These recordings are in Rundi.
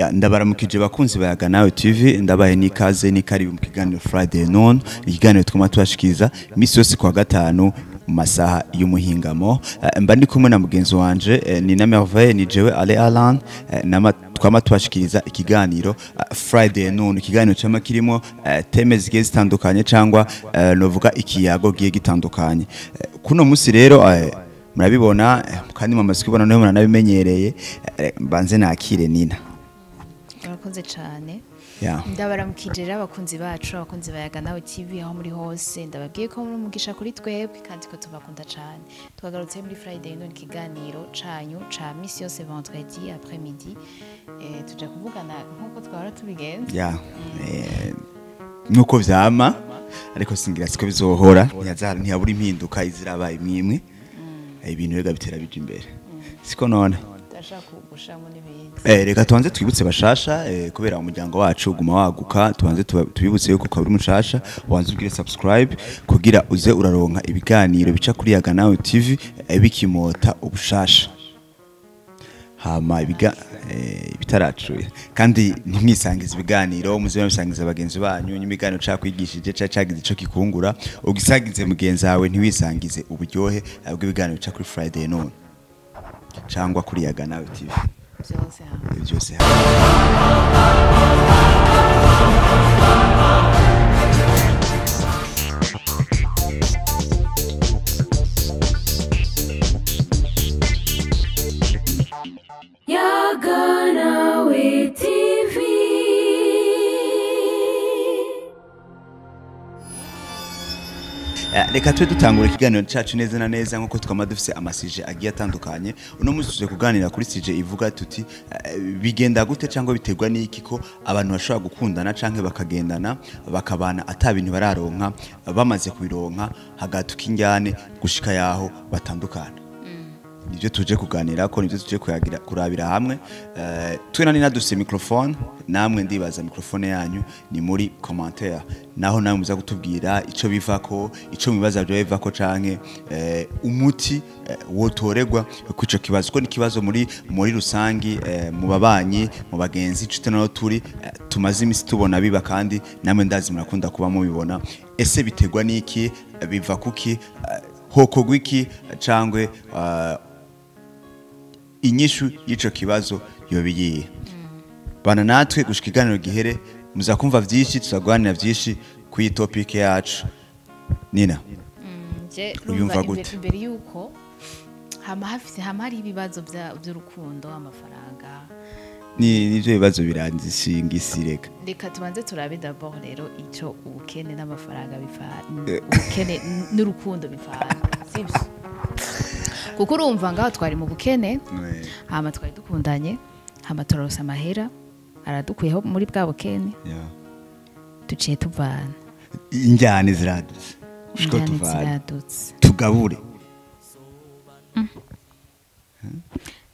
Ya ndabaramukije bakunzi bayaga nawe TV ndabaye nikaze nikaribu mu kiganiro Friday Noon ikiganiro twuma twashikiza imisi yose kwa gatanu mu masaha y'umuhingamo mba ndi kumwe na mugenzi wanje ni na Merveille ni jewe Ale Alan twama twashikiriza ikiganiro Friday Noon ikiganiro cyama kirimo teme zigiye zitandukanye cyangwa novuga ikiyago giye gitandukanye kuno musi rero murabibona kandi mamaze kubona no muranabimenyereye mbanze nakire Nina Murakoze cyane yeah. Ndabaramukije rero abakunzi bacu abakunzi bayaga nawe TV aho muri hose ndababwiye ko muri umugisha kuri twebwe kandi ko tubakunda cyane twagarutse muri Friday Noon ikiganiro canyu ca misi yose vendredi après midi tujya kuvugana nkuko twara tubigenza yeah. Nuko vyama ariko singira siko bizohora ntiyabura impinduka izirabaye imwe ibintu rega bitera bije imbere siko none reka tubanze twibutse bashasha kubera umuryango wacu guma waguka tubanze tubibutse yuko ukaburi mushasha wanze ubwire subscribe kugira uze uraronka ibiganiro bica kuri Yaga Nawe TV bikimota ubushasha hama bitaracuye kandi ntimwisangize ibiganiro muze bisangiza abagenzi banyu n'imiganiro cakwigishije cagize ico kikungura ugisagize mugenzi wawe ntiwisangize uburyohe bw'ibiganiro bica kuri Friday Noon cyangwa kuri Yaga Nawe TV byose Yaga Nawe TV. Reka twe dutangura ikiganiro cyacu neza na neza nkuko twama dufise amasije agiye atandukanye uno musi tuje kuganira kuri sije ivuga tuti bigenda gute cyangwa biterwa n'iki ko abantu bashobora gukundana canke bakagendana bakabana atabintu bararonka bamaze kubironka hagatuka injyane gushika yaho batandukana nivyo tuje kuganira ko nivyo tuje kurabira hamwe twena ni naduse microphone namwe ndibaza microphone yanyu ni muri commentaire naho namwe muza gutubwira ico bivako ico mwibaza byo bivako canke umuti wotoregwa kwico kibazo ko ni kibazo muri rusangi mu babanyi mu bagenzi cute naho turi tumaze imisi tubona biba kandi namwe ndazi murakunda kuba mubibona ese bitegwa niki biva kuki hoko gwiki cangwe inyishu y'ico kibazo yobiyiye bana natwe gushika iganiro gihere muzakumva vyinshi tuzagwanira vyinshi ku iyi topic yacu Nina uyumva gute imbere yuko hama hari ibibazo by'urukundo amafaranga nivyo bibazo biranzishinga isireka reka tubanze turabe d'abord rero ico ubukene n'amafaranga bifana ubukene n'urukundo bifana sibyo kuko urumva ngaho twari mu bukene hama twari dukundanye hama turarose amahera aradukuyeho muri bwa bukene tuciye tuvana injyane ziradutse ushiko tuvana tugabure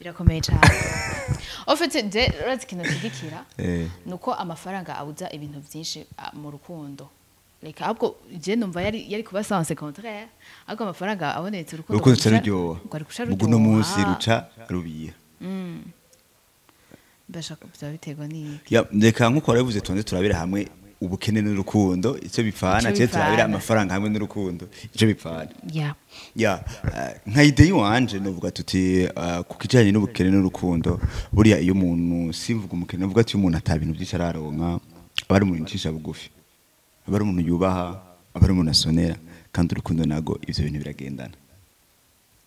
birakomeye cyane ofite de razikino kigikira nuko amafaranga abuza ibintu byinshi mu rukundo Like ahubwo je numva yari kuba sans contraire ahubwo amafaranga abonetse urukundo uko cyaruryoha ubwo no munsi ruca rubiye bashaka biterwa ni ya ndeka nkuko waravuze tonze turabira hamwe ubukene n'urukundo icyo bipfana cyo turabira amafaranga hamwe n'urukundo icyo bipfana ya nka idea wanje novuga tuti kukijanye n'ubukene n'urukundo buriya iyo umuntu simvuga umukene novuga ati umuntu atabintu byinshi araronka abari mu ncisha bugufi abari umuntu yubaha abari umuntu asonera kandi urukundo nago ivyo bintu biragendana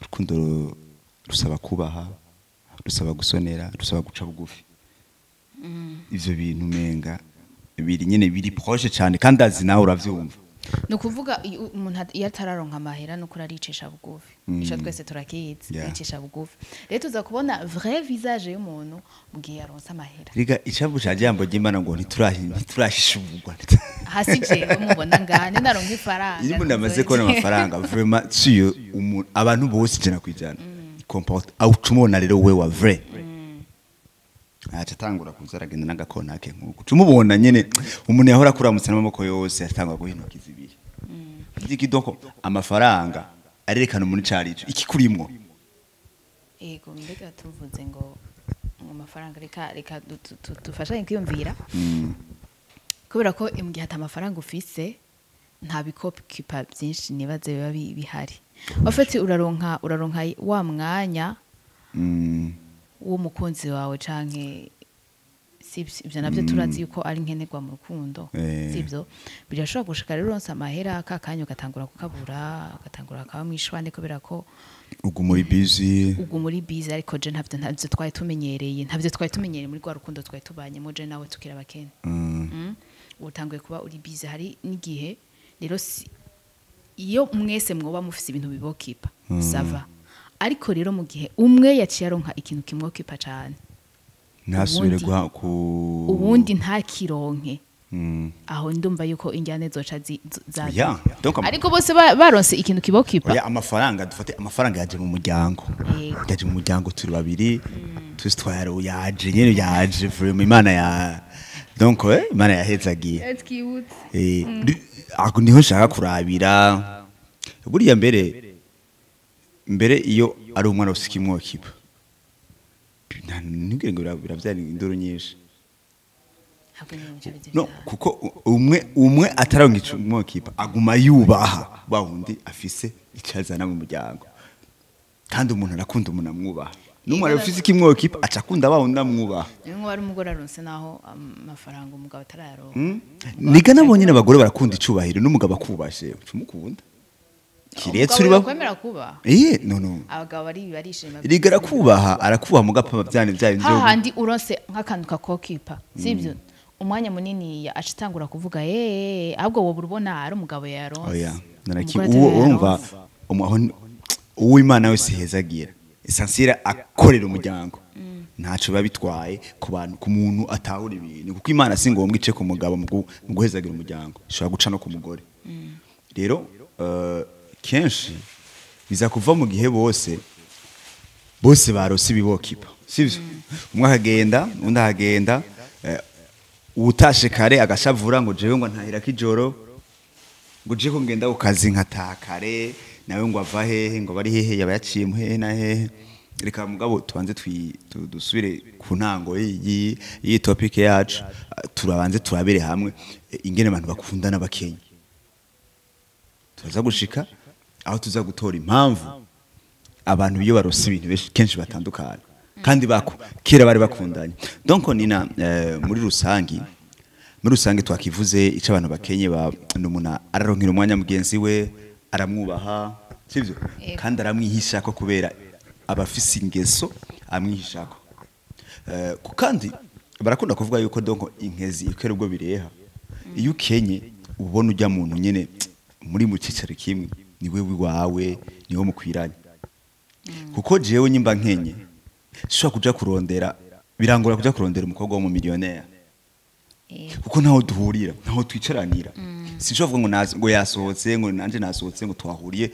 urukundo rusaba kubaha rusaba gusonera rusaba guca bugufi ivyo bintu menga biri nyene biri proche cyane kandi azi nawe uravyumva no kuvuga umuntu yatararonka amahera no kuraricisha bugufi isha twese turakizi yicisha bugufi rero tuza kubona vrai visage y'umuntu mugiye aronsa amahera riga icabusha jambo ry'Imana ngo ntiturashishubugwa hasi je mubona ngane naronka ifaranga iyo umuntu amaze kubona amafaranga vraiment suyo abantu bose jana kwijana comporte au tumona rero we wa vrai atangura kuzaragenda n'agakona ke nkuko tumubona nyene umuntu yahora kuramutsa n'amaboko yose atangwa guhinuka izibiri iki doko amafaranga arerekana umuntu carico iki kurimwo ego mbega tuvuze ngo amafaranga reka dufashanye kwiyumvira kubera ko mu gihe atamafaranga ufise nta bikopipa byinshi nibaze biba bihari wafite uraronka wa mwanya w'umukunzi wawe canke ibyo nabyo turazi yuko ari nkenerwa mu rukundo sibyo birashobora gushika rero uronse amahera kakanyo gatangura kukabura gatangura kaba mwishwane kubera ko ugu muri busy ariko je ntavyo twari tumenyereye muri rwa rukundo twari tubanye je nawe tukira bakene utanguye kuba uri busy hari n'igihe rero iyo mwese mwoba mufise ibintu bibokipa sava ariko rero mu gihe umwe yaciye aronka ikintu kimwokipa cyane ntasubire ubundi ntakironke aho ndumva yuko injyane zoca ariko bose baronse ikintu kibokipa amafaranga dufate amafaranga yaje mu muryango turi babiri twese yaje nyene yaje vraiment imana ya donc imana yahezagiye ako niho nshaka kurabira buriya mbere iyo ari umwana usikimwokipa nibwire ngo biravyari induru nyinshi no kuko umwe ataronka icumwokipa aguma yubaha bawundi afise icazana mu muryango kandi umuntu arakunda umuntu amwubaha n'umwe afise ikimwokipa aca akunda bawundi amwubaha niyo bari umugore aronse naho amafaranga umugabo atarayaronka niga nabonye n'abagore barakunda icubahiro n'umugabo akubashe ucumukunda kiretse uri bakwemera kuba no abagabo barishima rigara kubaha arakubaha mugapa byane byo hahandi uronse nk'akantu kakokipa sibyo umwanya munini acitangura kuvuga ahubwo wowe urubona ari umugabo yaronse urumva uwo Imana wese hezagira essentiel akorera umuryango ntaco babitwaye ku muntu atahura ibintu kuko Imana singombwa ice ku mugabo mu guhezagira umuryango ishobora guca no ku mugore rero kenshi biza kuva mu gihe bose barose ibibokipa sivyo umwe akagenda undi akagenda utashe kare agashavura ngo jewe ngo ntahira kijoro ngo je ko ngenda ukazi nkataha kare nawe ngo ava hehe ngo bari hehe yaba yaciye mu hehe na hehe reka mugabo tubanze dusubire ku ntango iyi topic yacu turabanze turabere hamwe ingene abantu bakundana bakenya tuza gushika aho tuza gutora impamvu abantu iyo barose ibintu kenshi batandukanye kandi kera bari bakundanye donc nina muri rusange twakivuze ico abantu bakenye n'umuntu araronkera umwanya mugenzi we aramwubaha sivyo kandi aramwihishako kubera abafise ingeso amwihishako kandi barakunda kuvuga yuko donc inkezi ikera ubwo bireha iyo ukenye ubona ujya muntu nyene muri mu cicaro kimwe ni wewe wawe niwo mukwiranye kuko jewe nyimba nkenye shobora kuja kurondera birangora kuja kurondera umukobwa wo mu millionaire kuko ntaho duhurira ntaho twicaranira sinshobora kuvuga ngo yasohotse ngo nanje nasohotse ngo twahuriye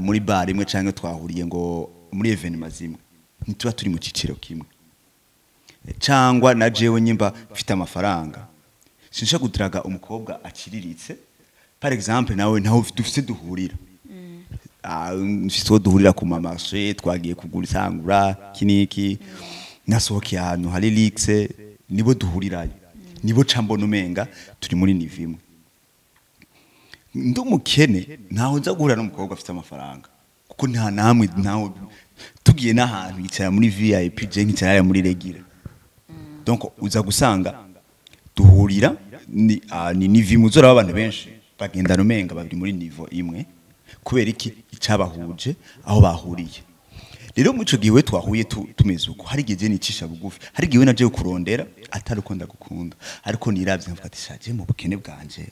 muri bar imwe canke twahuriye ngo muri evenement zimwe ntituba turi mu ciciro kimwe cangwa na jewe nyimba mfite amafaranga sinshobora gutiraga umukobwa akiriritse par exemple nawe ntaho dufite duhurira mfite duhurira ku mamarché twagiye kugura isangura kiniki nasohokeye ahantu hari lixe nibo duhurirayo nibo cambona umenga turi muri nivimwe ndumukene ntaho nza guhura n'umukobwa afite amafaranga kuko nta namwe ntaho tugiye n'ahantu yicara muri VIP je nkicara muri regira donc uza gusanga duhurira ni nivimwe uzora abantu benshi bagenda numenga babiri muri nivo imwe kubera iki icabahuje aho bahuriye rero muco giwe twahuye tumeze uko hari gihe nicisha bugufi hari giwe naje kurondera atari uko ndagukunda ariko niravye mvuga ati shaje mu bukene bwanje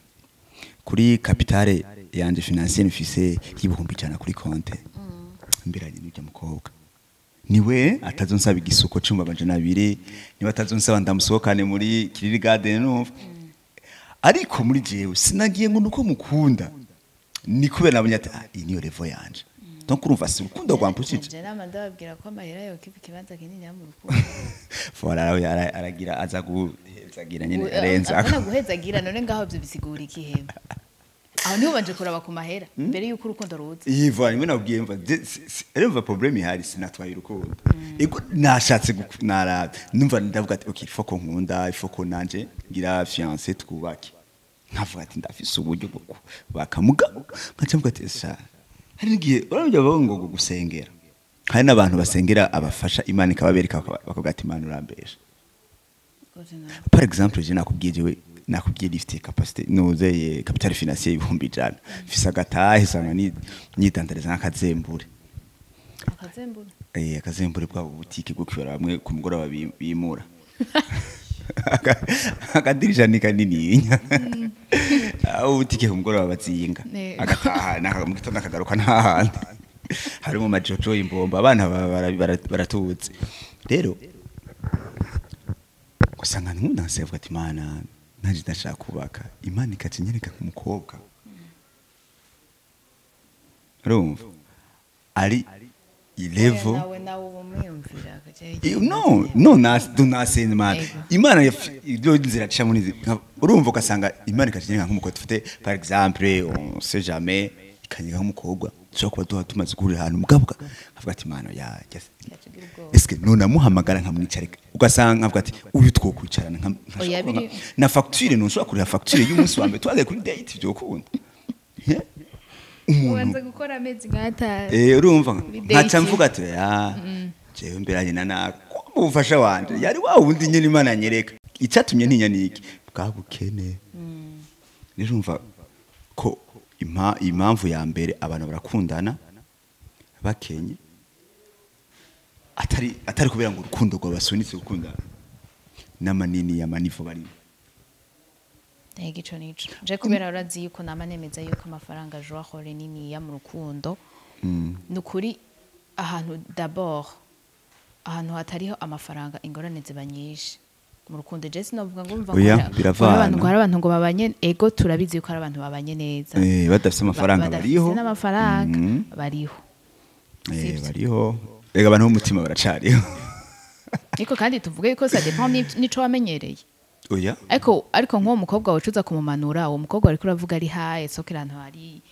kuri capitale yanje financier mfise y'ibihumbi cyana kuri konte mbiranye n'ujya mukobwa niwe atazonsaba igisuko cumba banje nabiri niba atazonsaba ndamusohokane muri Kiriri Garden numva ariko muri jewe sinagiye ngo nuko mukunda ni kubera nabonye ati iyi niyo level yanje donc urumva si urukundo rwampushije je nama ndababwira ko amahera yo kibanza kinini ya mu rukundo voilà aragira aza guhezagira nyene arenza akona guhezagira none ngaho byo bisigura ikihemba aho niho banje kuraba ku mahera mbere yuko urukundo ruza Iva rimwe nabwiye mva rero problem ihari sinatwaye urukundo ego nashatse nara numva ndavuga ati okay foko nkunda ifoko nanje ngira fiancé twubake nkavuga ati ndafise uburyo bwo bakamugabo nkaca mvuga ati sha hari ngiye urabyo bongo gusengera hari n'abantu basengera abafasha Imana ikababereka bakavuga ati Imana urambesha par exemple je nakubwiye lifte capacité noze capital financier ibihumbi ijana fisa agatahe sanga nyitandareza nk'akazembure akazembure bwa butike bwo kwibara bamwe ku mugoroba bimura akadirija ni kanini aho butike ku mugoroba bazinga agataha mu gitondo akagaruka n'ahandi harimo majojo imbomba abana baratutse rero gusanga ntunase avuga ati Imana naje ndashaka kubaka Imana ikacinyereka kumukobwa urumva ari ilevo no nase Imana ibyo nzira aca muri urumva ugasanga Imana ikacinyereka nk'umukobwa dufite par exemple on sait jamais ikanyega nk'umukobwa cyo kuba duha tumaze guhurira ahantu mugabuka avuga ati Imana ya eske none amuhamagara nkamwicareka ugasanga avuga ati uyu twokwicarana na facture ntushobora kuriha facture y'umunsi wa mbere twagiye kuri date byo kunda ubanza gukora amezi ngata urumva nkaca mvuga ati ya jewe mberanye na ubufasha wanje yari wa wundi nyene Imana anyereka icyatumye ntinyaniki bwabukene nirumva ko impamvu ya mbere abantu barakundana bakenye atari kubera ngo urukundo rwabasunitse gukundana n'amanini ya manivo bari ico nico je kubera urazi yuko namanemeza yuko amafaranga joa hore nini ya mu rukundo nukuri ahantu d'abord ahantu hatariho amafaranga ingorane ziba nyinshi mu rukundo je sinovuga ngo umva ko abantu ngo babanye ego turabizi yuko ari abantu babanye neza badafite amafaranga bariho n'amafaranga bariho bariho rega abantu b'umutima baracariho niko kandi tuvuge yuko ça dépend nico wamenyereye oya ariko nk'uwo mukobwa wacuza kumumanura uwo mukobwa ariko uravuga ari haye sokera ahantu hari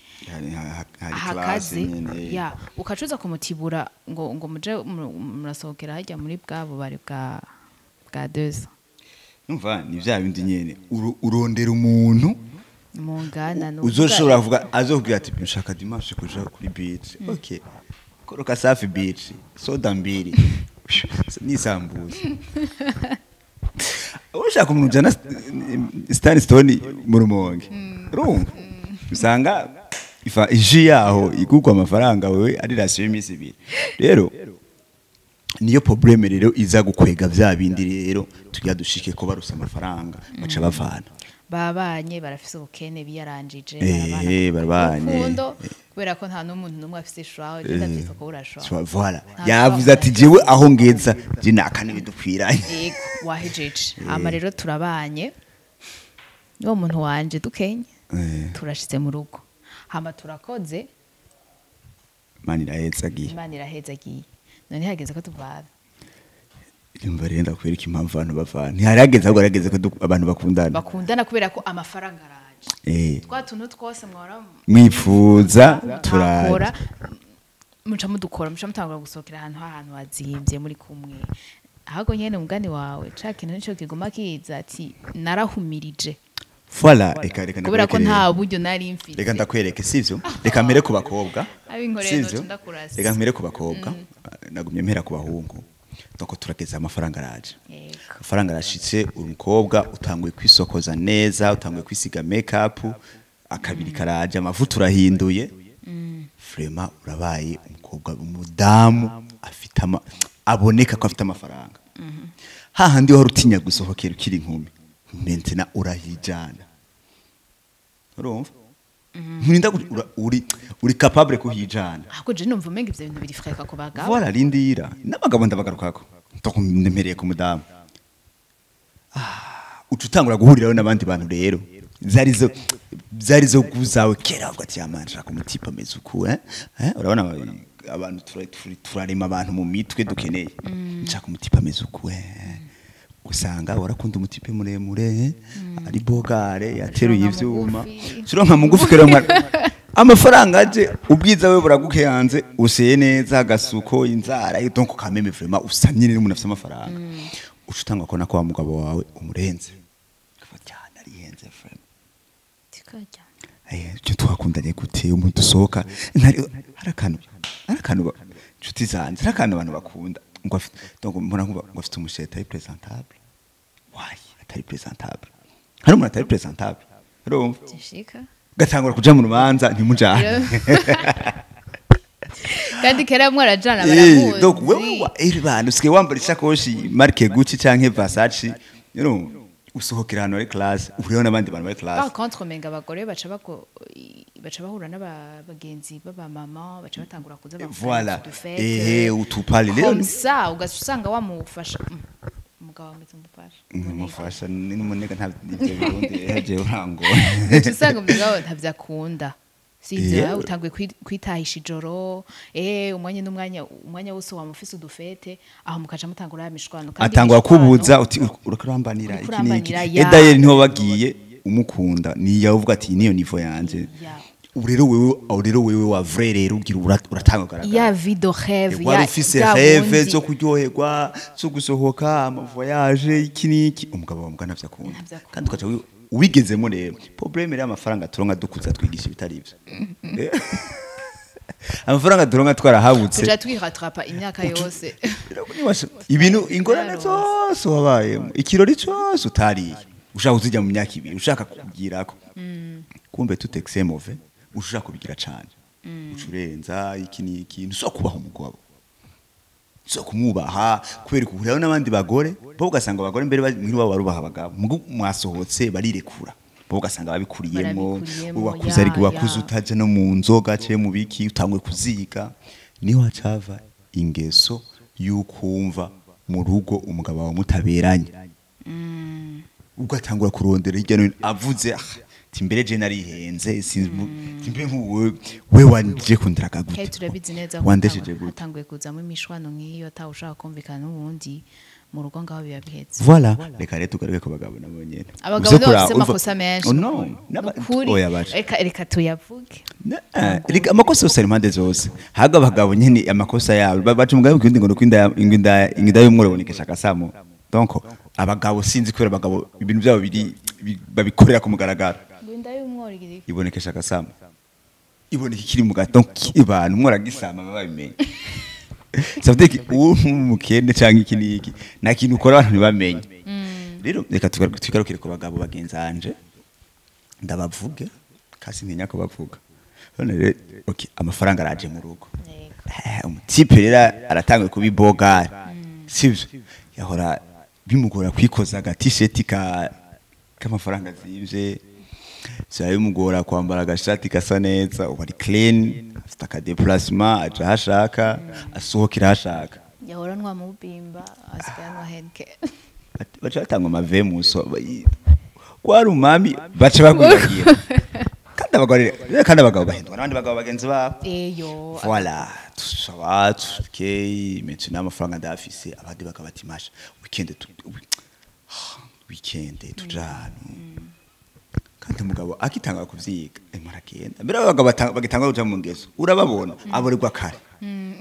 hakazi ya ukacuza kumutibura ngo muje murasohokera hajya muri bwabo bari bwa 200 numva ni vya bindi nyene urondera umuntu mungana no uzoshobora kuvuga azokubwira ati nshaka dimanche kuja kuri beach okay koroka safi beach soda mbiri nisambuza ushaka umuntu jana Stan Stone mu Rumonge urumva usanga ifa iji yaho igugwa amafaranga wewe ari ratio y'imisi ibiri rero niyo probleme rero iza gukwega vya bindi rero tujya dushike ko barusa amafaranga baca bavana babanye barafise ubukene biyaranjije barabanye urukundo kubera ko nta n'umuntu numwe afise ishwaho je ndavise ko urashwa voilà yavuze ati jewe aho ngeza je nakane bidukwiranye yego wahejeje ama rero turabanye no muntu wanje dukenye turashitse mu rugo hama turakoze Imana irahezagiye none hageze ko tuvana Imva renda kwereka impamvu abantu bavana ntiharageze ahubwo arageze ko abantu bakundana kubera ko amafaranga araje twa tuntu twose mwifuza turakora muca mutangura gusohokera ahantu hazimbye muri kumwe ahubwo nyene umugani wawe ca kintu nico kiguma kiza ati narahumirije voilà kubera ko nta buryo nari mfite reka ndakwereke sivyo reka mbere ku bakobwa sivyo reka mbere ku bakobwa nagumye mpera ku bahungu doko turageza amafaranga araje amafaranga arashitse umukobwa utanguye kwisokoza neza utanguye kwisiga makeup akabiri karaje amavuta urahinduye vraiment urabaye umukobwa umudamu afite aboneka ko afite amafaranga hahandi ho rutinya gusohokera ukiri inkumi mentena urahijana urumva Murinda uri capable kuhijana. Ahubwo je numva umenga ivyo bintu biri freka ku bagabo. Voilà lindira. N'abagabo ndabagarukako. Ndemereye ku mudamu. Ucutangura guhuriraho n'abandi bantu rero. Zarizo guzawe kera avuga ati yamanje ku mutipa mezuku urabona abantu turarema abantu mu mitwe dukeneye. Nshaka umutipa mezuku usanga warakunda umutipe muremure ari bogare yateruye ivyuma turonka mugufi kero amafaranga aje ubwiza we buragukeyanze useye neza agasuko inzara donc kameme vraiment usamye n'umuntu afite amafaranga ucutanga ko nako wa mugabo wawe umurenze cyane arihenze vraiment tikajya cyo twakundanye gute umuntu usohoka harakantu nshuti zanje harakantu abantu bakunda ngo afite donc mbona ngo afite umusheta ari presentable why atari presentable hari umuntu atari presentable urumva tishika gatangura kuja mu rubanza ntimujane kandi kera mwarajana baramuzi donc wewe bantu usigaye wambara ishakoshi marque Gucci canke Versace usohokera hano ari class uriho n'abandi bantu bari class par contre menga abagore baca bahura n'abagenzi baba mama baca batangura kuza voilà utupali rero comme ça ugasanga wamufasha umugabo ameze umufasha n'umunega nta ibyo birundi heje urango usanga umugabo ntavyakunda sivyo utanguye kwitahisha ijoro umwanya wose wamufise udufete aho mukaca mutangura yamishwano kandi atangura kubuza uti urakurambanira iki niki edaye niho bagiye umukunda ni yavuga ati niyo nivo yanje rero wewe wa vrai rero ugira uratanga garagara ya video rêve ya ufise rêve zo kuryoherwa zo gusohoka ama voyage iki niki umugabo wa mugana vyakunda kandi ukaca ubigezemo rero problème rero amafaranga turonka dukuza twigisha bitari ivyo amafaranga turonka twarahabutse kuja twihatrapa imyaka yose ibintu ingorane zose wabayemo ikirori cyose utariye ushaka kuzijya mu myaka ibiri ushaka kugirako kumbe tutexe move ushaka kubigira cyane ucurenza iki niki nso kubaho umugabo so kumwubaha kubera kuhuriraho n'abandi bagore bo ugasanga abagore mbere mwiri wabo barubaha abagabo mwasohotse barirekura bo ugasanga babikuriyemo ubakuza ari wakuza utaje no mu nzoga cye mu biki utangwe kuziga niho hacava ingeso y'ukumva mu rugo umugabo wa mutaberanye ugatangura kurondera hirya no avuze timbere je narihenze timbe nkuwe we wanje kundiraga gute turabizi neza wandesheje gute atanguye kuzamo imishwano nk'iyo atawushaka kumvikana n'ubundi mu rugo ngaho biba bihetse voilà reka rero tugaruke ku bagabo nabo nyene abagabo bafite amakosa menshi no reka tuyavuge reka amakosa yose impande zose haga abagabo nyene amakosa yabo baca umugabo kindi ngo inginda y'umworobonekesha akasamo donc abagabo sinzi kwera abagabo ibintu byabo biri babikorera ku mugaragaro inginda y'umworobonekesha ibonekesha akasamo iboneka kiri mu gato ibana umworagisama babimenye savdeki umukende cyangwa iki niki na kintu ukora abantu ntibamenye rero reka tugarukire ku bagabo bagenzanje ndabavuge kasi ntinya ko bavuga none rero okay amafaranga araje mu rugo umutipe rero aratangiye kubibogara sivyo yahora bimugora kwikoza aga t-shirt k'amafaranga zivye Sayo mugora kwambara agashati gasa neza ubari clean afite aka déplacement aje hashaka asohokira hashaka yahora ntwa mubimba asiganwa henke bacha batanga amave muso kwari umami bacha baguragira kandi abagabo bahindwa n'abandi bagabo bagenzi babo eyo voilà tushawatu okay maintenant amafaranga ndafise abandi bakabatimasha weekend tujana kandi umugabo akitanga kuvyiga maragenda mbere abagabo bagitanga kuja mu ngeso urababona aborerwa kare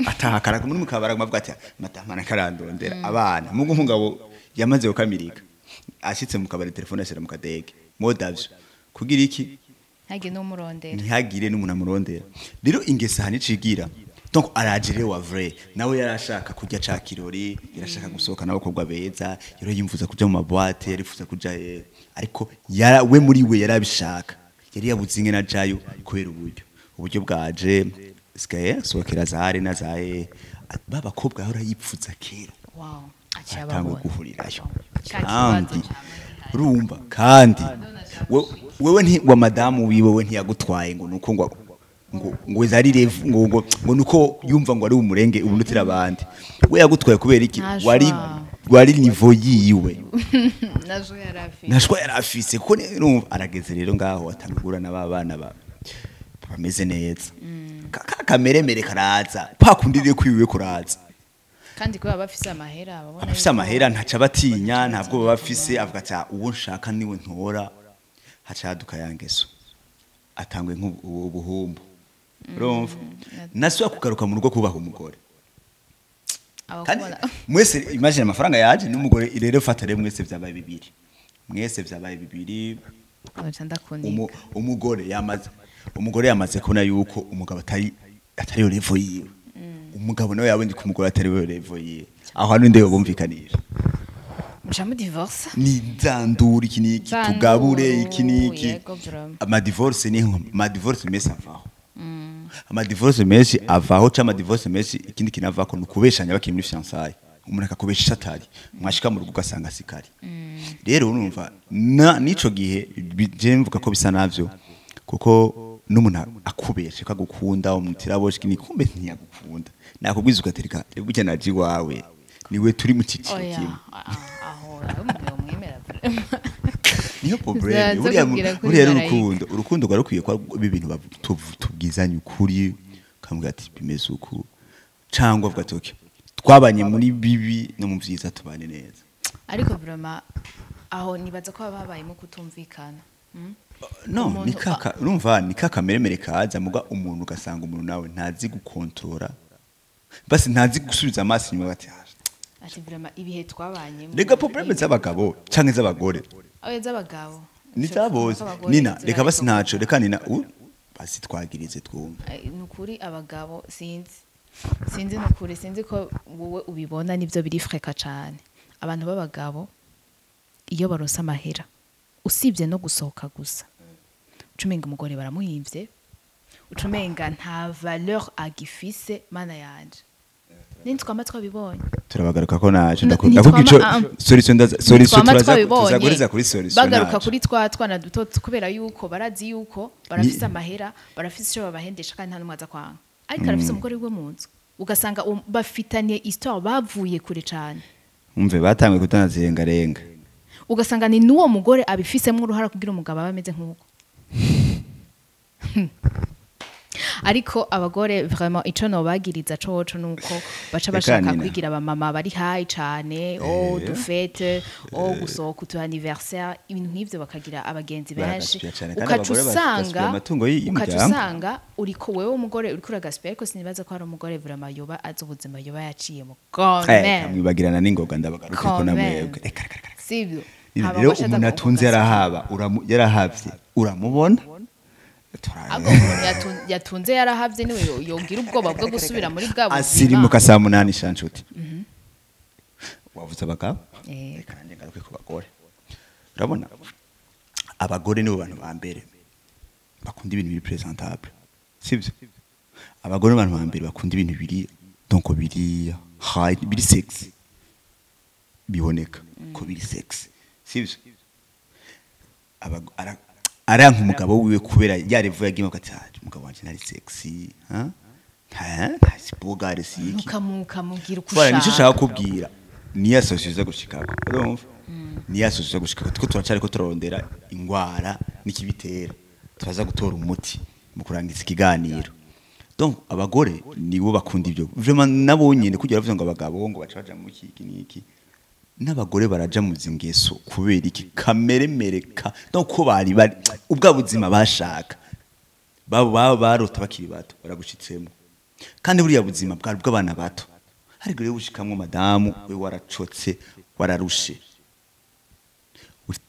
atahakara muri mukabara mavuga ati matamana karandondera abana mugo umugabo yamaze gukamirika ashitse mu kabari telefone ashira mu kadege modavyo kugira iki hage no murondera ntihagire n'umuntu amurondera rero ingesa hanicigira donc arajire wa vrai nawe yarashaka kujya cakirori yarashaka gusohoka n'abakobwa beza yero yimvuza kuja mu maboîte yarifuza kuja ariko we muri we yarabishaka yari yabuze ingena jayo kubera uburyo bwaje skaye sohokera zahare na zaye babakobwa ahora yipfuza kera wow acyababo guhurirayo kandi urumva kandi wewe nti wa madamu wiwe ntiyagutwaye ngo nuko ngo zari revu ngo nuko yumva ngo ari umurenge ubunutira abandi we yagutwaye kubera iki wari niveau yiwe nashwa yarafise kuko numva arageze rero ngaho atangura n'abana bameze neza kameremere karaza pakundiriye kwiwe kuraza kandi kuba bafise amahera babona abafise amahera ntaca batinya ntabwo baba bafise avuga ati uwo nshaka niwe ntora haca haduka yangeso atangwe nk'ubuhumbu urumva nasubira kugaruka mu rugo kubaha umugore kandi mwese imagine amafaranga yaje n'umugore rero fatare mwese vyabaye bibiri umugore yamaze kubona yuko umugabo atari yo level yiwe umugabo nawe yabundi ku mugore atari yo level yiwe aho hano ndeyo bumvikanisha mucamu divorce ni nzandura iki niki tugabure iki niki ama divorce mesi avaho ama divorce mesi avaho cyangwa divorce mesi ikindi kinavako nukubeshanya bakiri muri fiançailles umuntu akakubesha ishatari mwashika mu rugo ugasanga sikari rero urumva nico gihe je mvuga ko bisa navyo kuko n'umuntu akubeshe kagukunda umutira boshiki ni kumbe ntiyagukunda nakubwiza ugatereka rebwe naji wawe niwe turi mu ciciro kimwe aho umwemera niyo problème uriya urukundo rwarukwiye kwa ibintu tubwizanye ukuri kamubwira ati bimeze uku cyangwa avuga ati okay twabanye muri bibi no mu vyiza tubane neza ariko vraiment aho nibaza ko babayemo kutumvikana no nikaka urumva nikaka meremere kaza muga umuntu ugasanga umuntu nawe ntazi gukontrola basi ntazi gusubiza amaso inyuma bati ati vraiment ibihe twabanyemo rega problème z'abagabo canke z'abagore aho z'abagabo ni zabose nina reka basi ntaco reka nina basi twagirize twumva nukuri abagabo sinzi nukuri sinzi ko wowe ubibona nivyo biri freka cyane abantu b'abagabo iyo baronsa amahera usibye no gusohoka gusa ucumenga umugore baramuhimvye ucumenga nta valeur agifise mana yanje nintwama twabibonye turabagaruka ko naje ndakubwica solution tuzaguriza kuri solution bagaruka kuri twana duto kubera yuko barazi yuko barafise amahera barafise icyo babahendesha kandi nta numwaza kwanga ariko arafise umugore we mu nzu ugasanga bafitaniye histoire bavuye kure cyane umve batangwe kutanazirengarenga ugasanga ni nuwo mugore abifisemo uruhara kugira umugabo abameze nk'uko ariko abagore vraiment ico no bagiriza coco nuko baca bashaka kwigira abamama bari high cyane du fête gusohoka tu anniversaire ibintu nk'ivyo bakagira abagenzi benshi ukacusanga uriko wewe umugore uriko uragaspera ko sinibaza ko hari umugore vraiment yoba azi ubuzima yoba yaciye mu gome mwibagirana n'ingoga ndabagaruka ko namwebwe sivyo rero umuntu atunze yarahavye uramubona yatunze yarahavye niwe yogira ubwoba bwo gusubira muri bwa buzima asirimuka saa 8 shancuti wavuze abagabo kandi ngaruke ku bagore urabona abagore nibo bantu ba mbere bakunda ibintu biri presentable sivyo abagore abantu ba mbere bakunda ibintu biri donc biri high biri sexy biboneka ko biri sexy sivyo aranka umugabo wiwe kubera yarevuye agimo ati umugabo wanje ntari sexy nta sipogare siki ukamubwira ukushaka nico shaka kubwira ni asosiza gushikako urumva ni asosiza gushikako tuko turacari ko turondera ingwara n'ikibitera turaza gutora umuti mu kurangiza ikiganiro donc abagore nibo bakunda ibyo vraiment nabonyene kugira bavuze ngo abagabo ngo bacaja mu kiki niki n'abagore baraja mu zingeso kubera iki kameremereka no ko bari ubwa buzima bashaka babo barota bakiri bato baragushitsemo kandi buriya buzima bwari bw'abana bato ariko rero bushikamwe madamu we waracotse wararushe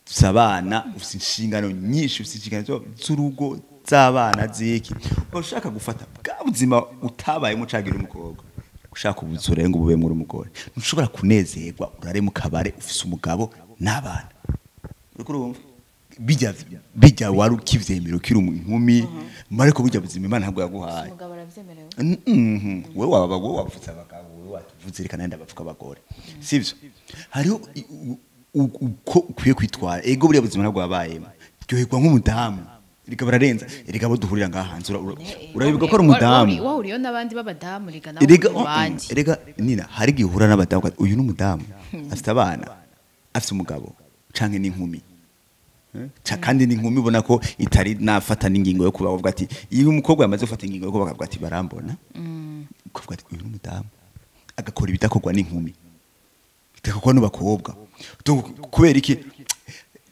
usabana ufite inshingano nyinshi ufite inshingano z'urugo z'abana ziki ushaka gufata bwa buzima utabayemo cagira umukobwa ushaka ubuzure ngo bube muri umugore ntushobora kunezerwa urare mu kabare ufise umugabo n'abana uriko urumva bijya wari ukivyemera ukiri inkumi mariko bijya buzima Imana ntabwo yaguhaye umugabo aravyemerewe wewe wabago wapfutse abagabo wewe watuvuze reka nenda bavuga abagore sivyo hariho uko ukwiye kwitwara ego buriya buzima ntabwo wabayemo ryoherwa nk'umudamu reka bararenza reka bo duhurira ngaha hanze urabibwa ko ari umudamu wahuriyo n'abandi b'abadamu reka nawe bandi reka nina hari gihura n'abadamu uyu n'umudamu afite abana afite umugabo canke n'inkumi kandi n'inkumi ubona ko itari nafata n'ingingo yo kuba bavuga ati iyo umukobwa yamaze gufata ingingo yo kuba bavuga ati barambona kuvuga ati uyu n'umudamu agakora ibidakorwa n'inkumi bidakorwa n'abakobwa kubera iki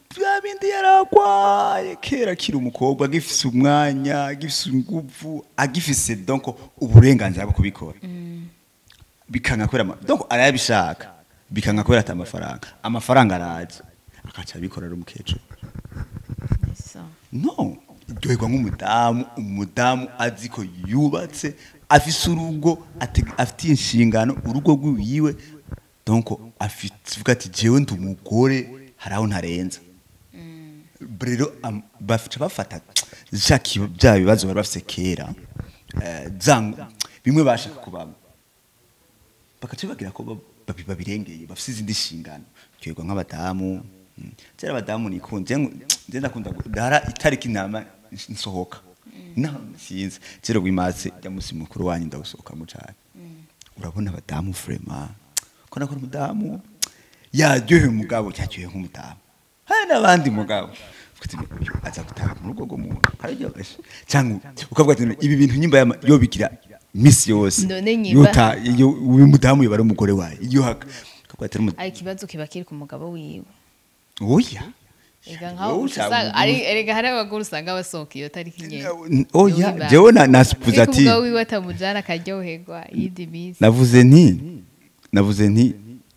bya bindi yarakwaye kera kiri umukobwa agifise umwanya agifise ingufu agifise donc uburenganzira bwo kubikora bikanga kwera donc arabishaka bikanga kwera ata amafaranga araje akaca abikorera umukecuru no iryoherwa nk'umudamu azi ko yubatse afise urugo afite inshingano urugo rwiwe donc avuga ati jewe ndi umugore haraho ntarenza rero bafata bya bibazo bari bafise kera bimwe bashaka kubamo bakaca bagira ko babirengeye bafise izindi nshingano iryoherwa nk'abadamu cyera abadamu nikunze nje ndakunda dara itariki inama nsohoka sinzi cyera wimatse ya musi mukuru wanyu ndagusohoka mu cyane urabona abadamu vraiment ko nakora umudamu yaryoheye umugabo cyacyoye nk'umudamu hari n'abandi mugabo aza gutaha mu rugo rw'umuntu hararyoshye cyangwa ukavuga ati ibi bintu nyimba yo bigira misi yose yota uyu mudamu yobara umugore wawe iyo haka ari kibazo kiba kiri ku mugabo wiwe oya erega hari abagore usanga basohoka iyo tariki nyene oya jewe nasipuza ati umugabo wiwe atamujana akaryoherwa yindi misi navuze nti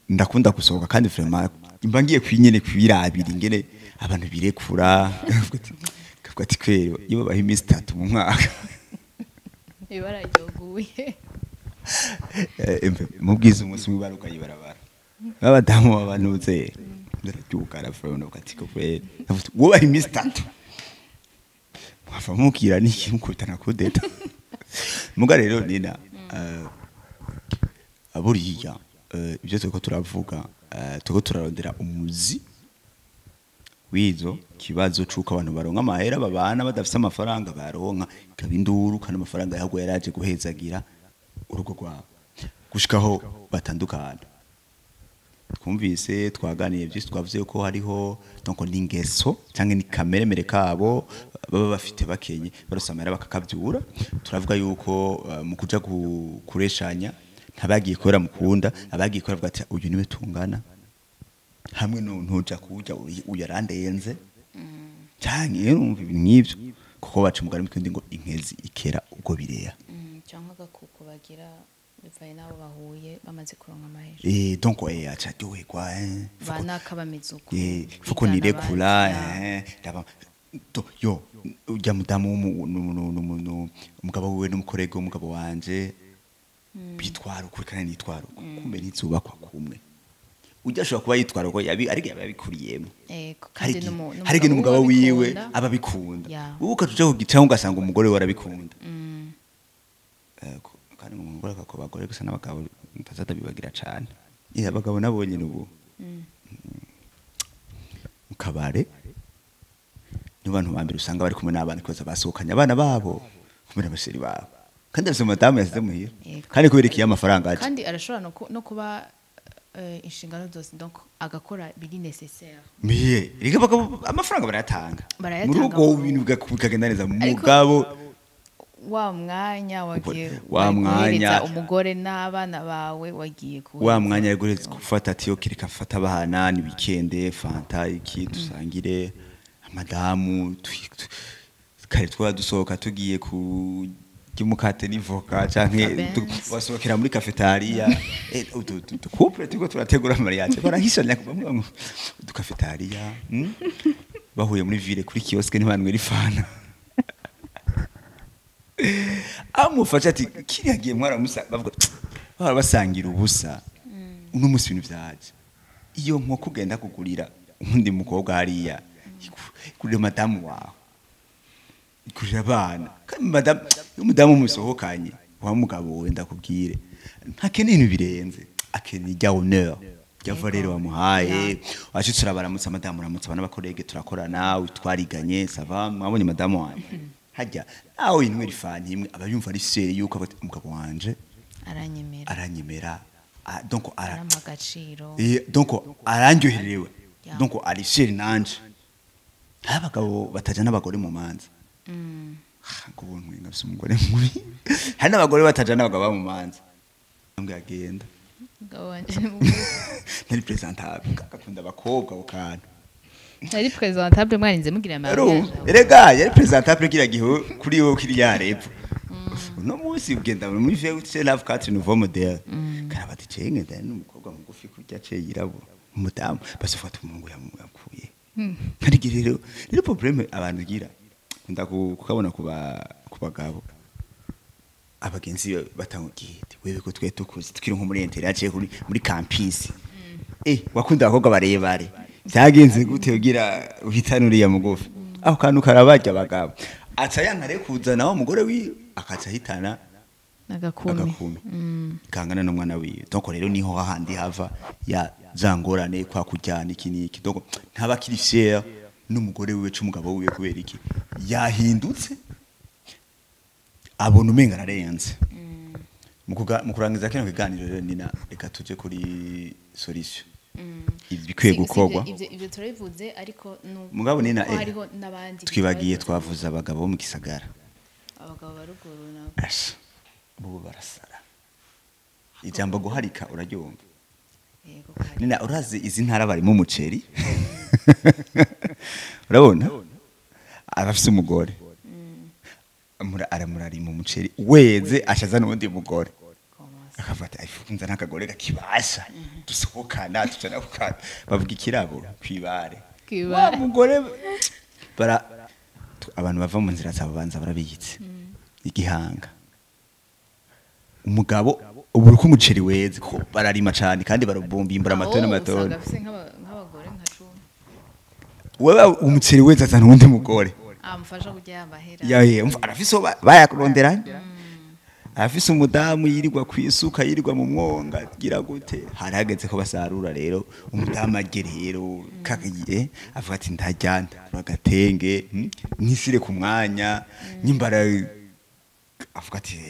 ndakunda gusohoka kandi vraiment imba ngiye kwinyene kwirabira ingene abantu birekura kavuga ati kwero iyo babaha iminsi 3 mu mwaka ibararyoguye mubwiza umunsi mwibaruka yibarabara abadamu babanuze ndaryuka arafrona ukati ko kwero wobaha iminsi 3 mwava mukira niki mukutana kudeta muga rero nina aburiya ibyo turiko turavuga turiko turarondera umuzi wizo kibazo cuko abantu baronka amahera babana badafise amafaranga baronka kabinduru kandi amafaranga yago yaraje guhezagira urugo rwabo gushikaho batandukana twumvise twaganiye byinshi twavuze ko hariho donc n'ingeso cyangwa ni kameremere kabo baba bafite bakenye barusamera bakakabyura turavuga yuko mu kuja kureshanya ntabagiye kwera mukunda abagiye kwera avuga ati uyu niwe tungana hamwe ntuja kuja uyarandenze cyane numva ibintu nk'ibyo kuko baca umugani mwindi ngo inkezi ikera ubwo bireya cyangwa gakuko bagira bivaye nabo bahuye bamaze kuronka amahera donc acha dohegwa bana kabamizuko fuko nirekura yo ujya mudamu umugabo wiwe n'umukorego umugabo wanje bitwara ukuri kandi nitwara kumbe nizubakwa kumwe ujya ashobora kuba yitwara uko ariko yabikuriyemo kandi hari n'umugabo wiwe ababikunda ubu ukatuje kugicaho ugasanga umugore we arabikunda kandi umugore akakobagore gusa n'abagabo ntazata bibagira cyane abagabo nabonye n'ubu mukabare n'abantu bambere usanga bari kumwe n'abana koza basohokanye abana babo kumwe n'abasheri babo kandi afite madamu yasize muhira kandi kuberekiye amafaranga aje kandi arashobora no kuba inshingano zose donc agakora biri nécessaire rega bagabo amafaranga barayatanga mu rugo ibintu bikagenda neza mugabo wa mwanya wagiye umugore n'abana bawe wagiye wa mwanya yaguretse gufata atiyo kireka fata abana ni weekend fanta iki dusangire madamu kare twa dusohoka tugiye ku kimukate n'ivoka canke wasohokera muri cafetaria couple tuko turategura mariage barahishanya kubamwe du cafetaria bahuye muri ville kuri kioske ntibanwe rifana amufasha ati kiriyagiye mwara musa bavuga basangira ubusa uno musi ibintu vyaje iyo nko kugenda kugurira undi mukobwa hariya kuri madamu wawe kurira abana kandi umudamu musohokanye wa mugabo wenda kubwire ntakeneye ibintu birenze akeneye rya honneur rya valeur wamuhaye washitse urabaramutsa madamu uramutsa abana bakorege turakorana twariganye sava mwabonye madamu wanjye hajya nawe intwe rifanye imwe abayumva ari seri yuko umugabo wanje aranyemera donc aramagaciro donc arandyoherewe donc ari seri nanje abagabo bataja n'abagore mu manza kubona ngafise umugore muri hari n'abagore bataja n'abagabo mu manza ambwe agenda umugabo wanje ni mugufi ntari presentable akakunda abakobwa ukana ari presentable mwarinze mugira mariage erega yari presentable kira gihe kuri yo kiri yarepfo no munsi ugenda muri Veuve Love 4 Nouveau Model karabati cenge ndani n'umukobwa mugufi kurya ce yirabura umudamu basufata umungu yakuye ariko rero problème abantu gira kunda kukabona kubagabo abagenzi batangugite wewe ko twe tukuzi tukiri nko muri interne yaciye muri campus wakunda abakobwa barebare byagenze gute ugira uhitanuriye mugufi aho kantu karabajya abagabo aca yankare kuzana wa mugore wi akaca hitana agakumi kangana n'umwana wiwe donc rero niho hahandi hava ya zangorane kwa kujyana iki niki donc ntabakiri fier n'umugore wiwe c'umugabo wiwe kubera iki yahindutse abona umenga ararenze mu kurangiza kino kiganiro rero nina reka tuje kuri solution ibikwiye gukorwa ivyo turabivuze ariko mugabo nina hariho nabandi twibagiye twavuza abagabo bo mu gisagara abagabo baruguru nabo bo barasara ijambo guharika uraryumva yego nina urazi izi ntara bari mu muceri urabona arafise umugore aramurari mu muceri weze ashaza n'undi mugore akafata ifunza n'akagore kakibasha dusohokana tucana kukana bavuga ikirabo kwibare wa mugore abantu bava mu nzira zabo banza barabiyitse igihanga umugabo ubura ko umuceri weze ko bararima cyane kandi barabumbimbura amatoni n'amatoni nk'abagore nka 10 wewe umuceri weze azana undi mugore amufasha kujya amahera arafise bayakuronderanye afise umudamu yirirwa kwisuka yirirwa mu mwonga gira gute harageze ko basarura rero umudamu agerero kagiye avuga ati ntajyanda bagatenge nisire ku mwanya nyimbara avuga ati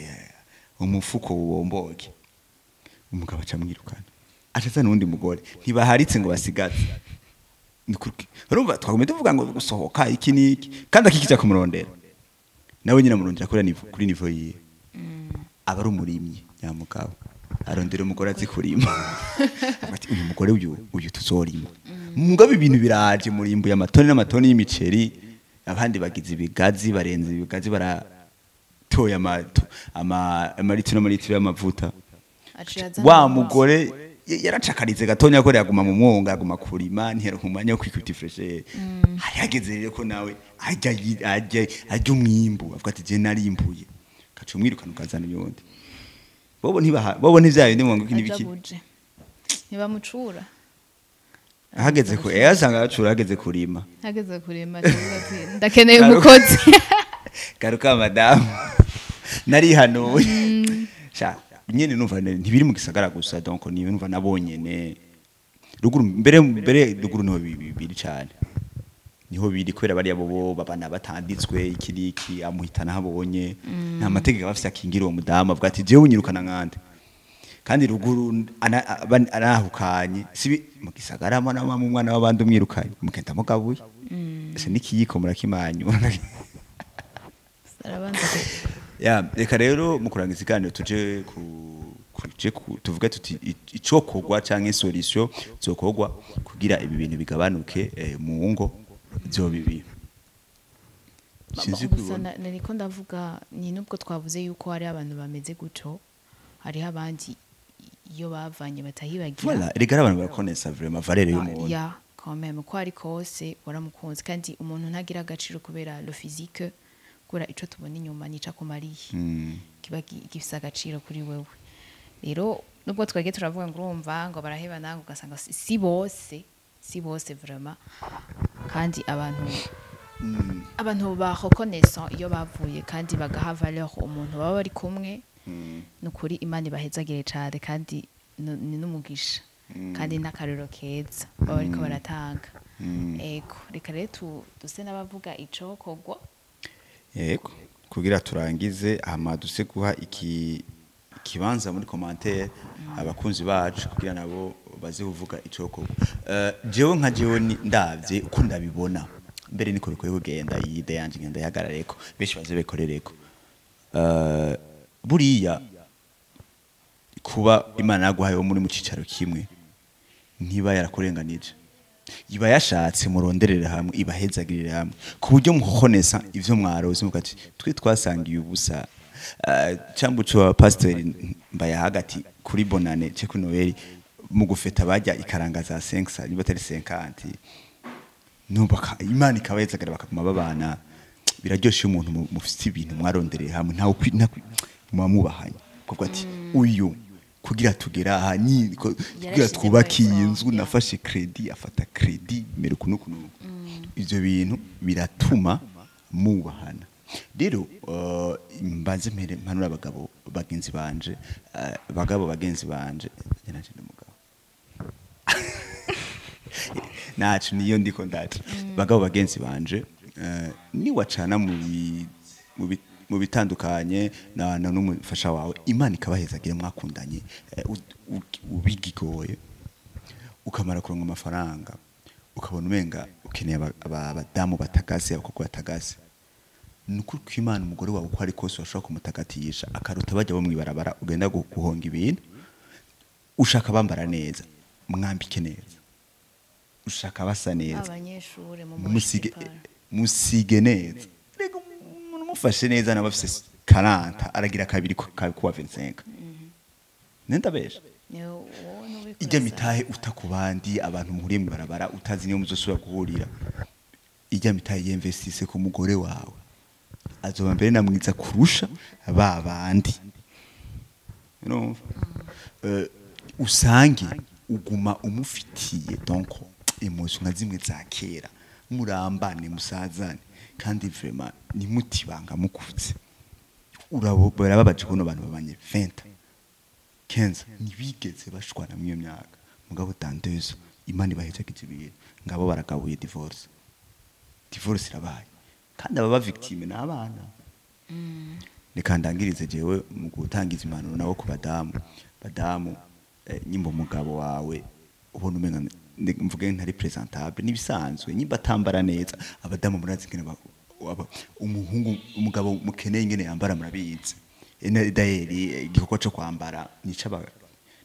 umufuko womboge umugabo acamwirukana acaza n'undi mugore ntibaharitse ngo basigaze urumva twagomba tuvuga ngo gusohoka iki niki kandi akikiza kumurondera nawe nyina murondera kuri niveau yiye aba ari umurimyi nyamugabo arondera umugore azi kurima ati uyu mugore uyu tuzorima mugabo ibintu biraje murimbuye amatoni n'amatoni y'imiceri abandi bagize ibigazi barenze ibigazi baratoya amaritiro n'amaritiro y'amavuta wa mugore yaracakarize gatonya ko yaguma mu mwonga yaguma kurima ntiyera kumanya ko kwikuti freshe hayageze rero ko nawe ajya umwimbu avuga ati je narimbuye kacu mwirukana ukazana yundi bobo ntivyaye ndi mwango kinibiki ntibamucura hageze ko yasanga yacura hageze kurima ndakeneye umukozi garuka madame nari hanuye sha nyene numva ntibiri mu gisagara gusa donc niyo numva nabonyene ruguru mbere ruguru no bibiri cyane niho biri kwera bari abo babana batanditswe ikiriki amuhitana habonye nta mategeko bafite akingira uwo mudamu avuga ati jewe unyirukana nkande kandi ruguru anahukanye sibi mu gisagara mana mu mwana w'abandi umwirukanye mukenda mugabuye ese nikiyiko murakimanyu ya reka rero mu kurangiza ikiganiro tuje tuvuga tuti icokogwa canke solution zokogwa kugira ibi bintu bigabanuke mu ngo byo bibi niko ndavuga ni nubwo twavuze yuko hari abantu bameze guco hariho abandi iyo bavanye batahibagira voilà rega abantu barakonesa vraiment valeur y'umuntu ya quand même ko ari kose waramukunze kandi umuntu ntagira agaciro kubera le physique kura ico tubona inyuma nica kumariye kiba gifisa agaciro kuri wewe rero nubwo twege turavuga ngo urumva ngo baraheba nango ugasanga si bose vraiment kandi abantu ba reconnaissant iyo bavuye kandi bagaha valeur umuntu baba bari kumwe nukuri imana ibahezagire cyane kandi ni n'umugisha kandi n'akarero keza baba bariko baratanga ego reka rero duse n'abavuga ico kogwa yego kugira turangize duse guha kibanza muri commentaire abakunzi bacu kugira nabo baze kuvuga icoko jewe nka jewe ndavye uko ndabibona mbere niko bikoye kugenda ide yanje ngenda yagarareko benshi baze bekorereko buriya kuba imana yaguhaye wo muri mu cicaro kimwe ntiba yarakurenganije iba yashatse muronderere hamwe ibahezagirire hamwe ku buryo muhonesa ivyo mwaroze mukati twe twasangiye ubusa cambuco wa pastor mbaya hagati kuri bonane cyo ku Noel mu gufeta bajya ikaranga za 5 niba atari 50 nubaka imana ikabayezagira bakaguma babana biraryoshe umuntu mufite ibintu mwarondereye hamwe ntawe mwamubahanye kuko ati uyu kugira tugera aha kugira twubaki inzu nafashe credit afata credit mere kunukunuku ivyo bintu biratuma mubahana rero mbanze mpere mpanura abagabo bagenzi banje bagenzi banje naje ndumugabo nacu niyo ndiko ndaca bagabo bagenzi banje ni wacana mu bitandukanye na n'umufasha wawe imana ikabahezagira mwakundanye ubigigoye ukamara kuronka amafaranga ukabona umenga ukeneye abadamu batagaze abakobwa batagaze nukuri ko imana umugore wawe uko ari kose washobora kumutagatisha akaruta bajya bo mwibarabara ugenda guhonga ibintu ushaka bambara neza mwambike neza ushaka basa neza abanyeshure mu musige neza rega umuntu mufashe neza nabafise 40 aragira kabiri kuwa 25 nenda besha ijya mitahe utakubandi abantu muhuriye mu barabara utazi niyo muzosubira guhurira ijya mitahe yinvestise ku mugore wawe azoba mbere namwiza kurusha babandi urumva usange uguma umufitiye donc emotion nka zimwe za kera murambane musazane kandi vraiment ni mutibanga mukutse urabobera babaje kuno abantu babanye 20 15 nibigeze bashwana mu myaka mugabo dandezo imana bahetse kizibire ngabo baragabuye divorce irabaye kandi aba victime n'abana nikandangirize jewe mu gutangiza impanuro nabo ku badamu nyimbo umugabo wawe ubona umenga mvuge ntari presentable nibisanzwe nyimba atambara neza abadamu murazi kene umuhungu umugabo mukeneye ingene yambara murabizi ene daeri igikoko cyo kwambara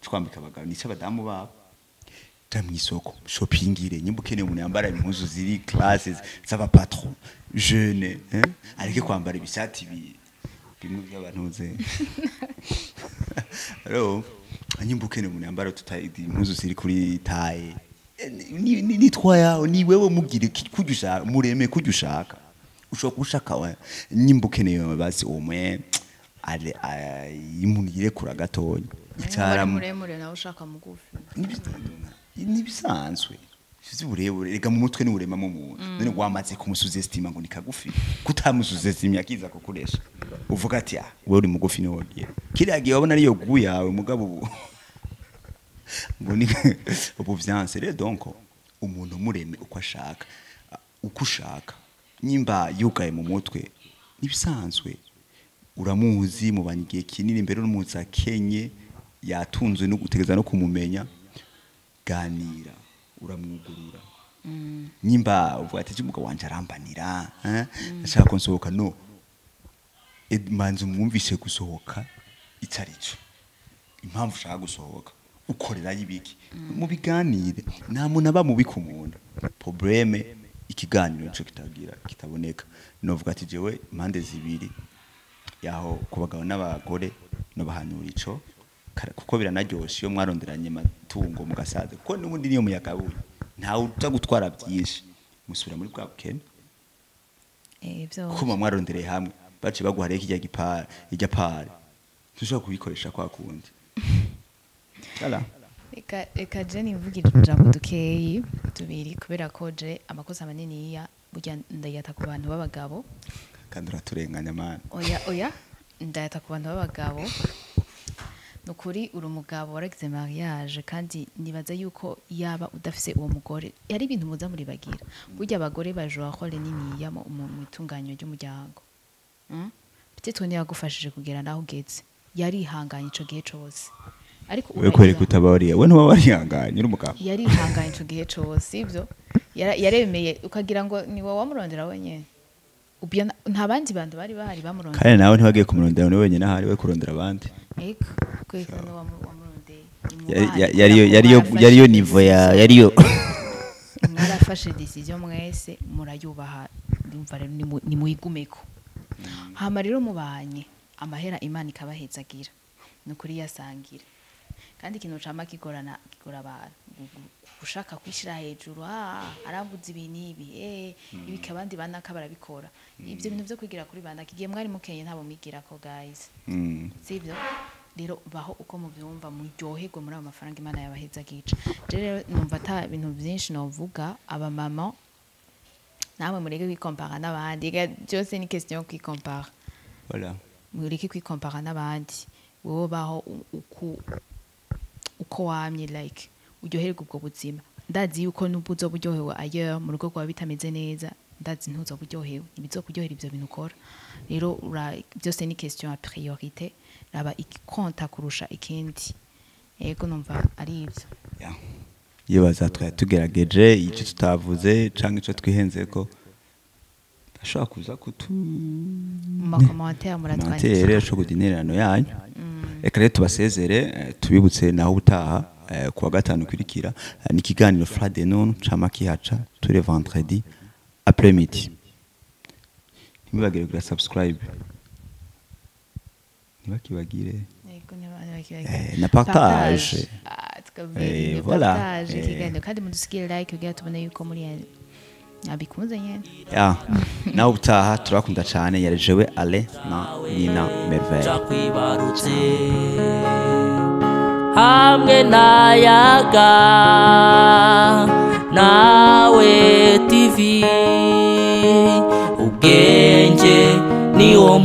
twambika abagabo nica abadamu babo tamwisoko shoppingire nyimba ukeneye umuntu yambara impuzu ziri classes z'aba patron jeune ariko kwambara ibishati bimwe by'abantuze alo nyimba ukeneye umuntu yambara tutayidi impuzu ziri kuri taye ni twayaho ni wewe mugire kujya mureme kujya ushaka ushobora gushaka wa nyimba ukeneye basi umwe ale imuntu yirekura gatonya icara muremure nawe ushaka mugufi nibisanzwe uburebure rega mu mutwe n'uremamo umuntu none wamaze kumusuza estima ngo nikagufi kutamusuza estima yakiza kukuresha uvuga ati wewe uri mugufi ni wogiye kiragiye wabona ariyo gu yawe mugabo ngo ni ubuvyanse rero donc umuntu mureme uko ashaka uko ushaka nyimba yugaye mu mutwe nibisanzwe uramuzi mu banyigiye kinini mbere n'umuza Kenye yatunzwe no gutegeza no kumumenya ganira uramwugurura nyimba uvuga ati umugabo wanje arambanira ashaka konsohoka no manzi umwumvishe gusohoka itarico impamvu ushaka gusohoka ukorera yibiki mu biganire nta muntu aba mubi ku muntu probleme ikiganiro nico kitaboneka novuga ati jewe impande zibiri yaho kubagabo n'abagore no bahanura ico kuko biranaryoshe iyo mwaronderanye matungo mugasaza kuko n'ubundi niyo muyagabuye ntawe uza gutwara byinshi musubira muri bwa bukene byo kuba mwarondereye hamwe bace baguhareye kijya pare tushobora kubikoresha kwa kundi Kala. Eka Jenny mvugira ijambo dukeyi tubiri kubera ko je amakosa manini ya burya ndayata ku bantu b'abagabo kandi uraturenganya mana oya ndayata ku bantu b'abagabo nukuri uri umugabo waragize mariage kandi nibaza yuko yaba udafise uwo mugore yari ibintu muza muri bagira burya abagore bajura role nini ya mu itunganyo ry'umuryango bitetse ni yagufashije kugera naho ugeze yari ihanganye ico gihe cose ariko we kwereka utabariye we ntuba warihanganye urumugabo yari ihanganye ico gihe cose ivyo yaremeye ukagira ngo ni wowe wamurondera wenyene ubya nta bandi bantu bari bahari bamurondera kandi nawe ntibagiye kumurondera ni wenyene ahari we kurondera abandi eko kwekana wa murundi yariyo niveau yariyo mwarafashe decision mwese murayubaha ndumva rero ni muyigumeko hama rero mubanye amahera Imana ikabahezagira nukuri yasangira kandi ikintu cama kigora abantu gushaka kwishira hejuru aravuze ibintu ibi ibika abandi banaka barabikora ivyo bintu byo kwigira kuri banaka igihe mwari mukenye ntabo migira ko guys sivyo rero baho uko muvyumva muryoherwe muri abo mafaranga Imana yabahezagica rero numva ata ibintu byinshi novuga aba mama namwe mureke kwikompara n'abandi byose ni question yo kwikompara voilà mureke kwikompara n'abandi wowe baho uko wamye like uryoherwe ubwo buzima ndazi yuko nubwo uzoburyohewe ayer mu rugo rwawe bitameze neza ndazi ntuzoburyohewe ibizokuryohera ivyo bintu ukora rero byose ni question ya priorité raba ikonta kurusha ikindi yego numva ari ivyo iyo bazatwaya tugerageje icyo tutavuze canke ico twihenze ko ashaka kuza kutu mu commentaire muratwandikira cyo kudinerano yanyu reka rero tubasezere tubibutse naho ubutaha kuwa gatanu kurikira ni kiganiro Friday noon cama kihaca tous les vendredis après midi ntibagire kuri subscribe ntibakibagire na partage voilà kandi mudusigire like kugira tubone yuko muri abikunze nyene naho ubutaha turakunda cyane yarejewe Ale na Nina Merveille hamwe nayaga nawe TV ubwenge ni wo